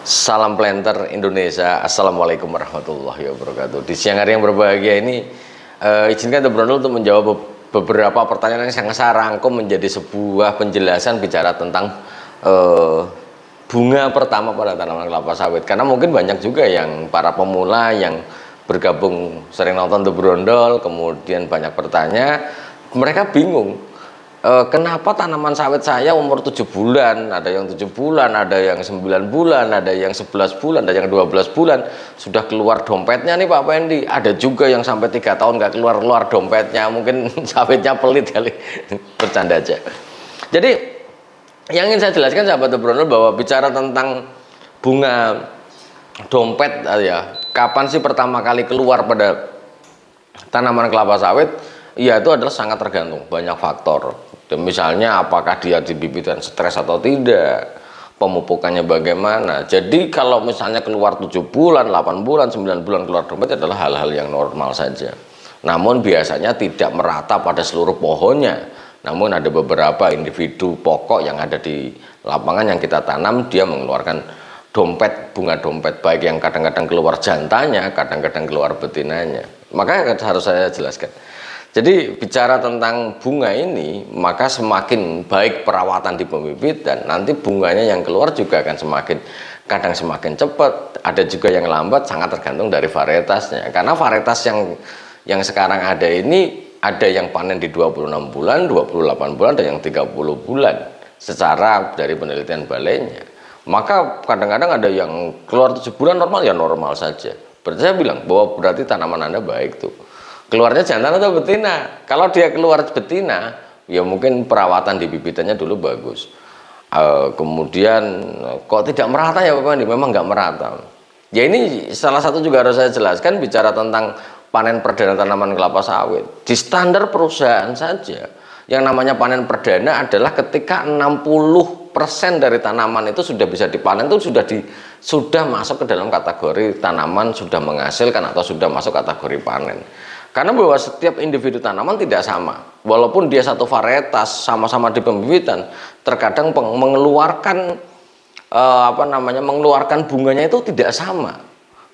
Salam planter Indonesia. Assalamualaikum warahmatullahi wabarakatuh. Di siang hari yang berbahagia ini, izinkan Brondol untuk menjawab beberapa pertanyaan yang sangat saya rangkum menjadi sebuah penjelasan bicara tentang bunga pertama pada tanaman kelapa sawit. Karena mungkin banyak juga yang para pemula yang bergabung sering nonton The Brondol, kemudian banyak bertanya, mereka bingung. Kenapa tanaman sawit saya umur 7 bulan, ada yang 7 bulan, ada yang 9 bulan, ada yang 11 bulan, ada yang 12 bulan sudah keluar dompetnya nih Pak Pendi. Ada juga yang sampai 3 tahun nggak keluar dompetnya, mungkin sawitnya pelit kali. Bercanda aja. Jadi yang ingin saya jelaskan sahabat The Brondol bahwa bicara tentang bunga dompet ya, kapan sih pertama kali keluar pada tanaman kelapa sawit? Ya itu adalah sangat tergantung banyak faktor. Dan misalnya apakah dia dibibitkan stres atau tidak, pemupukannya bagaimana. Jadi kalau misalnya keluar 7 bulan, 8 bulan, 9 bulan keluar dompet adalah hal-hal yang normal saja. Namun biasanya tidak merata pada seluruh pohonnya. Namun ada beberapa individu pokok yang ada di lapangan yang kita tanam, dia mengeluarkan dompet, bunga dompet, baik yang kadang-kadang keluar jantannya, kadang-kadang keluar betinanya. Maka harus saya jelaskan. Jadi bicara tentang bunga ini, maka semakin baik perawatan di pembibit dan nanti bunganya yang keluar juga akan kadang semakin cepat, ada juga yang lambat, sangat tergantung dari varietasnya. Karena varietas yang sekarang ada ini, ada yang panen di 26 bulan, 28 bulan, dan yang 30 bulan secara dari penelitian balainya. Maka kadang-kadang ada yang keluar 7 bulan normal, ya normal saja. Berarti saya bilang bahwa berarti tanaman Anda baik tuh. Keluarnya jantan atau betina. Kalau dia keluar betina, ya mungkin perawatan di bibitannya dulu bagus. Kemudian kok tidak merata ya Bapak? Memang nggak merata. Ya ini salah satu juga harus saya jelaskan bicara tentang panen perdana tanaman kelapa sawit. Di standar perusahaan saja, yang namanya panen perdana adalah ketika 60% dari tanaman itu sudah bisa dipanen, itu sudah masuk ke dalam kategori tanaman sudah menghasilkan atau sudah masuk kategori panen. Karena bahwa setiap individu tanaman tidak sama, walaupun dia satu varietas sama-sama di pembibitan, terkadang mengeluarkan mengeluarkan bunganya itu tidak sama,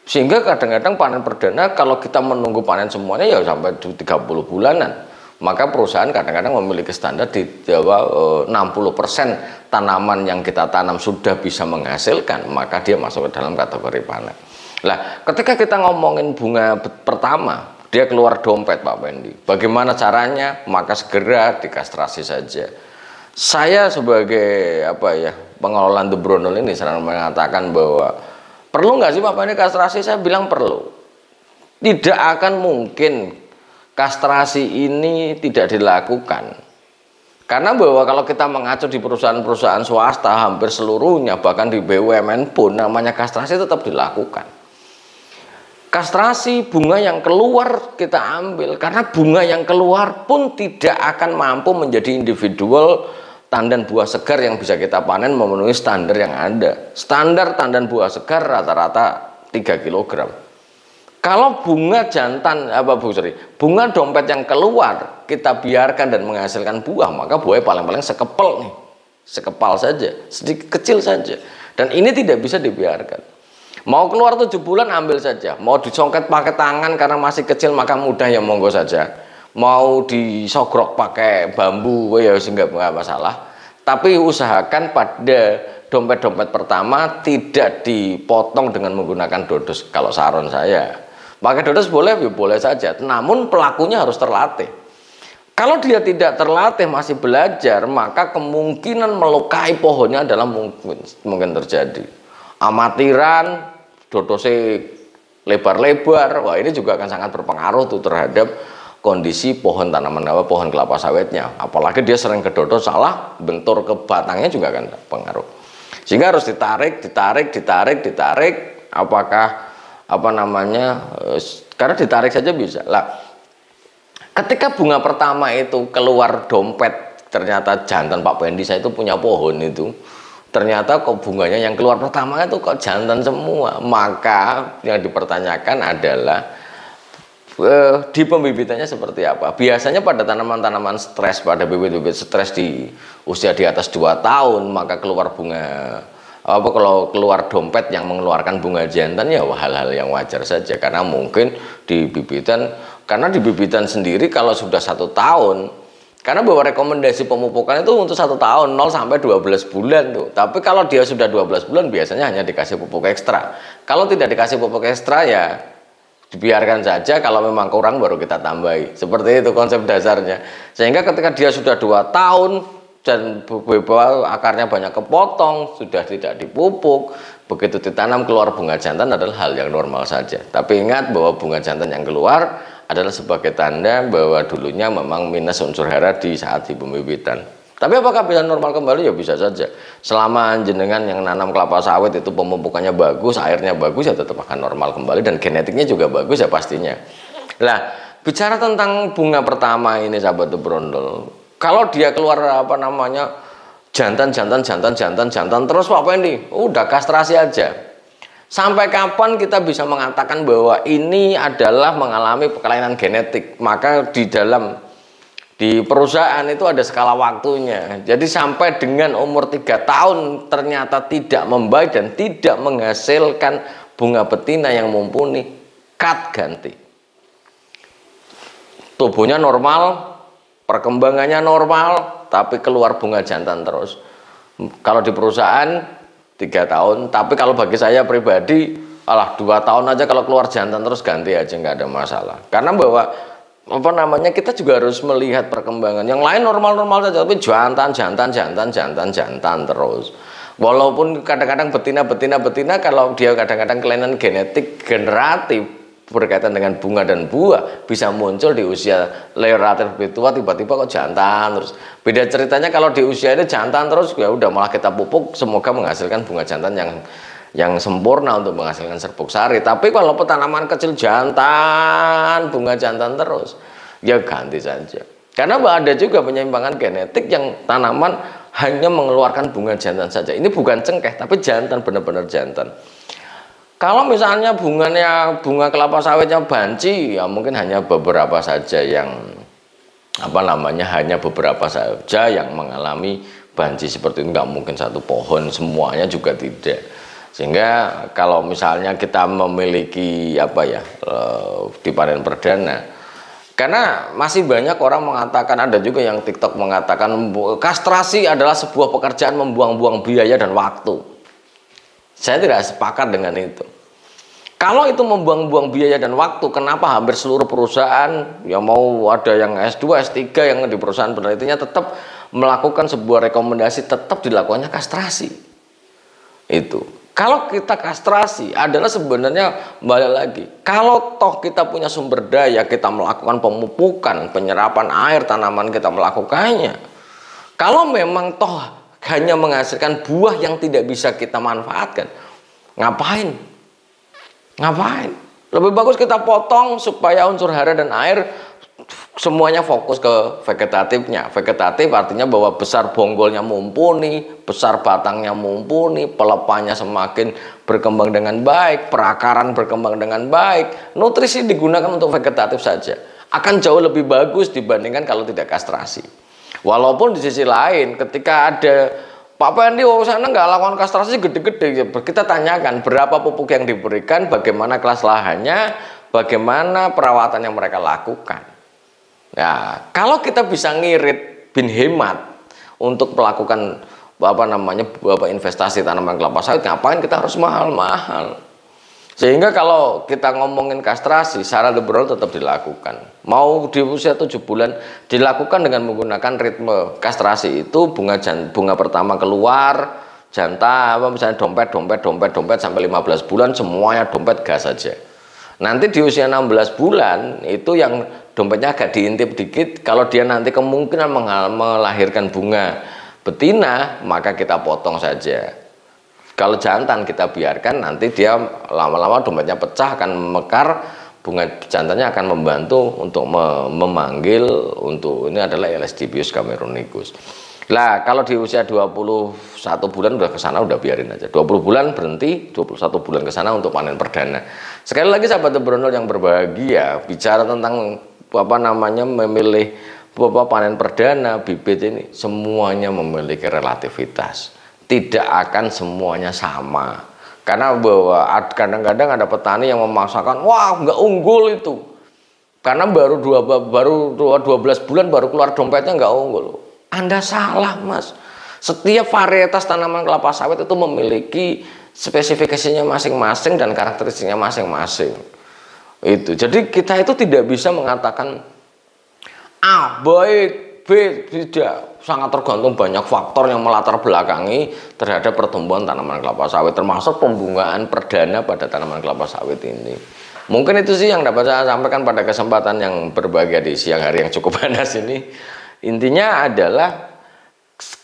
sehingga kadang-kadang panen perdana kalau kita menunggu panen semuanya ya sampai 30 bulanan, maka perusahaan kadang-kadang memiliki standar di Jawa 60% tanaman yang kita tanam sudah bisa menghasilkan, maka dia masuk ke dalam kategori panen. Nah, ketika kita ngomongin bunga pertama, dia keluar dompet Pak Pendi. Bagaimana caranya? Maka segera dikastrasi saja. Saya sebagai pengelola The Brondol ini sering mengatakan bahwa perlu nggak sih Pak Pendi kastrasi? Saya bilang perlu. Tidak akan mungkin kastrasi ini tidak dilakukan. Karena bahwa kalau kita mengacu di perusahaan-perusahaan swasta hampir seluruhnya, bahkan di BUMN pun namanya kastrasi tetap dilakukan. Kastrasi bunga yang keluar kita ambil, karena bunga yang keluar pun tidak akan mampu menjadi individual tandan buah segar yang bisa kita panen memenuhi standar yang ada. Standar tandan buah segar rata-rata 3 kg. Kalau bunga bunga dompet yang keluar kita biarkan dan menghasilkan buah, maka buahnya paling-paling sekepal nih, sekepal saja, sedikit kecil saja. Dan ini tidak bisa dibiarkan. Mau keluar 7 bulan ambil saja. Mau disongket pakai tangan karena masih kecil maka mudah, ya monggo saja. Mau disogrok pakai bambu ya enggak masalah. Tapi usahakan pada dompet-dompet pertama tidak dipotong dengan menggunakan dodos. Kalau saran saya, pakai dodos boleh, ya boleh saja. Namun pelakunya harus terlatih. Kalau dia tidak terlatih, masih belajar, maka kemungkinan melukai pohonnya adalah mungkin terjadi. Amatiran, dodosnya lebar-lebar, wah ini juga akan sangat berpengaruh tuh terhadap kondisi pohon pohon kelapa sawitnya. Apalagi dia sering kedodos salah, bentur ke batangnya juga akan pengaruh. Sehingga harus ditarik. Apakah karena ditarik saja bisa. Lah, ketika bunga pertama itu keluar dompet, ternyata jantan Pak Pendi saya itu punya pohon itu. Ternyata kok bunganya yang keluar pertama itu kok jantan semua. Maka yang dipertanyakan adalah di pembibitannya seperti apa. Biasanya pada tanaman-tanaman stres, pada bibit-bibit stres di usia di atas 2 tahun, maka keluar bunga apa kalau keluar dompet yang mengeluarkan bunga jantan ya hal-hal yang wajar saja, karena mungkin di bibitan, karena di bibitan sendiri kalau sudah 1 tahun, karena bahwa rekomendasi pemupukan itu untuk 1 tahun 0 sampai 12 bulan tuh, tapi kalau dia sudah 12 bulan biasanya hanya dikasih pupuk ekstra. Kalau tidak dikasih pupuk ekstra ya dibiarkan saja, kalau memang kurang baru kita tambahi, seperti itu konsep dasarnya. Sehingga ketika dia sudah 2 tahun dan akarnya banyak kepotong, sudah tidak dipupuk, begitu ditanam keluar bunga jantan adalah hal yang normal saja. Tapi ingat bahwa bunga jantan yang keluar adalah sebagai tanda bahwa dulunya memang minus unsur hara di saat di pembibitan. Tapi apakah bisa normal kembali? Ya bisa saja. Selama jenengan yang nanam kelapa sawit itu pemupukannya bagus, airnya bagus, ya tetap akan normal kembali, dan genetiknya juga bagus ya pastinya. Nah, bicara tentang bunga pertama ini sahabat brondol, kalau dia keluar apa namanya jantan terus Pak Pendi, udah kastrasi aja. Sampai kapan kita bisa mengatakan bahwa ini adalah mengalami kelainan genetik? Maka di perusahaan itu ada skala waktunya. Jadi sampai dengan umur 3 tahun ternyata tidak membaik dan tidak menghasilkan bunga betina yang mumpuni, cut, ganti. Tubuhnya normal, perkembangannya normal, tapi keluar bunga jantan terus. Kalau di perusahaan 3 tahun, tapi kalau bagi saya pribadi, 2 tahun aja kalau keluar jantan terus ganti aja, nggak ada masalah. Karena bahwa apa namanya, kita juga harus melihat perkembangan. Yang lain normal-normal saja, tapi jantan terus. Walaupun kadang-kadang betina kalau dia kadang-kadang kelainan genetik generatif berkaitan dengan bunga dan buah bisa muncul di usia relatif lebih tua, tiba-tiba kok jantan terus. Beda ceritanya kalau di usia ini jantan terus, ya udah malah kita pupuk, semoga menghasilkan bunga jantan yang sempurna untuk menghasilkan serbuk sari. Tapi kalau tanaman kecil jantan, bunga jantan terus, ya ganti saja. Karena ada juga penyimpangan genetik yang tanaman hanya mengeluarkan bunga jantan saja. Ini bukan cengkeh, tapi jantan, benar-benar jantan. Kalau misalnya bunga kelapa sawitnya banci, ya mungkin hanya beberapa saja yang hanya beberapa saja yang mengalami banci seperti itu. Nggak mungkin satu pohon semuanya juga tidak. Sehingga kalau misalnya kita memiliki di panen perdana, karena masih banyak orang mengatakan, ada juga yang TikTok mengatakan kastrasi adalah sebuah pekerjaan membuang-buang biaya dan waktu. Saya tidak sepakat dengan itu. Kalau itu membuang-buang biaya dan waktu, kenapa hampir seluruh perusahaan, ya mau ada yang S2, S3 yang di perusahaan penelitinya tetap melakukan sebuah rekomendasi, tetap dilakukannya kastrasi. Itu. Kalau kita kastrasi adalah sebenarnya balik lagi. Kalau toh kita punya sumber daya, kita melakukan pemupukan, penyerapan air tanaman, kita melakukannya. Kalau memang toh hanya menghasilkan buah yang tidak bisa kita manfaatkan, ngapain? Lebih bagus kita potong supaya unsur hara dan air semuanya fokus ke vegetatifnya. Vegetatif artinya bahwa besar bonggolnya mumpuni, besar batangnya mumpuni, pelepahnya semakin berkembang dengan baik, perakaran berkembang dengan baik. Nutrisi digunakan untuk vegetatif saja. Akan jauh lebih bagus dibandingkan kalau tidak kastrasi. Walaupun di sisi lain ketika ada Pak Pendi sana nggak lakukan kastrasi gede-gede, kita tanyakan berapa pupuk yang diberikan, bagaimana kelas lahannya, bagaimana perawatan yang mereka lakukan. Nah, kalau kita bisa ngirit bin hemat untuk melakukan investasi tanaman kelapa sawit, ngapain kita harus mahal-mahal? Sehingga kalau kita ngomongin kastrasi, syarat liberal tetap dilakukan. Mau di usia 7 bulan dilakukan dengan menggunakan ritme kastrasi itu, bunga pertama keluar, jantan, misalnya dompet sampai 15 bulan semuanya dompet gas saja. Nanti di usia 16 bulan itu yang dompetnya agak diintip dikit, kalau dia nanti kemungkinan melahirkan bunga betina, maka kita potong saja. Kalau jantan kita biarkan, nanti dia lama-lama dompetnya pecah, akan mekar, bunga jantannya akan membantu untuk memanggil untuk ini adalah Elestibius cameronicus. Lah kalau di usia 21 bulan udah ke sana, udah biarin aja. 20 bulan berhenti, 21 bulan ke sana untuk panen perdana. Sekali lagi sahabat Brondol yang berbahagia, bicara tentang memilih panen perdana, bibit ini semuanya memiliki relativitas. tidak akan semuanya sama. Karena bahwa kadang-kadang ada petani yang memaksakan, wah nggak unggul itu. Karena baru 12 bulan baru keluar dompetnya nggak unggul. Anda salah, Mas. Setiap varietas tanaman kelapa sawit itu memiliki spesifikasinya masing-masing dan karakteristiknya masing-masing. Itu. Jadi kita itu tidak bisa mengatakan A baik, B tidak. Sangat tergantung banyak faktor yang melatar belakangi terhadap pertumbuhan tanaman kelapa sawit, termasuk pembungaan perdana pada tanaman kelapa sawit ini. Mungkin itu sih yang dapat saya sampaikan pada kesempatan yang berbahagia di siang hari yang cukup panas ini. Intinya adalah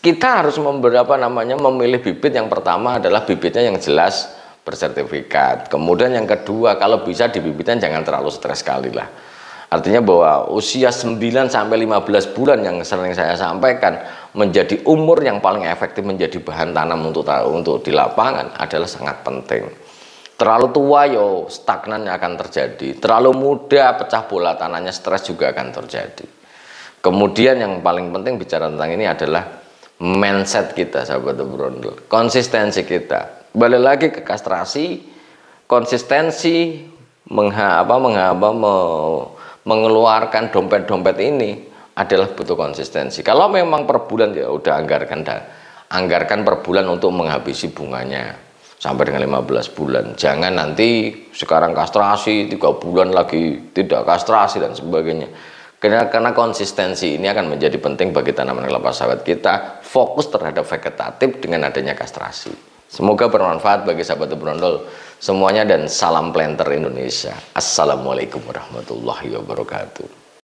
kita harus memilih bibit. Yang pertama adalah bibitnya yang jelas bersertifikat. Kemudian yang kedua, kalau bisa di bibitnya jangan terlalu stres sekali lah. Artinya bahwa usia 9 sampai 15 bulan yang sering saya sampaikan menjadi umur yang paling efektif menjadi bahan tanam untuk di lapangan adalah sangat penting. Terlalu tua yo stagnan akan terjadi. Terlalu muda pecah bola tanahnya, stres juga akan terjadi. Kemudian yang paling penting bicara tentang ini adalah mindset kita, sahabat brondol. Konsistensi kita. Balik lagi ke kastrasi, konsistensi mengeluarkan dompet-dompet ini adalah butuh konsistensi. Kalau memang per bulan ya udah anggarkan per bulan untuk menghabisi bunganya sampai dengan 15 bulan. Jangan nanti sekarang kastrasi 3 bulan lagi tidak kastrasi dan sebagainya. Karena konsistensi ini akan menjadi penting bagi tanaman kelapa sawit kita fokus terhadap vegetatif dengan adanya kastrasi. Semoga bermanfaat bagi sahabat brondol semuanya dan salam planter Indonesia. Assalamualaikum warahmatullahi wabarakatuh.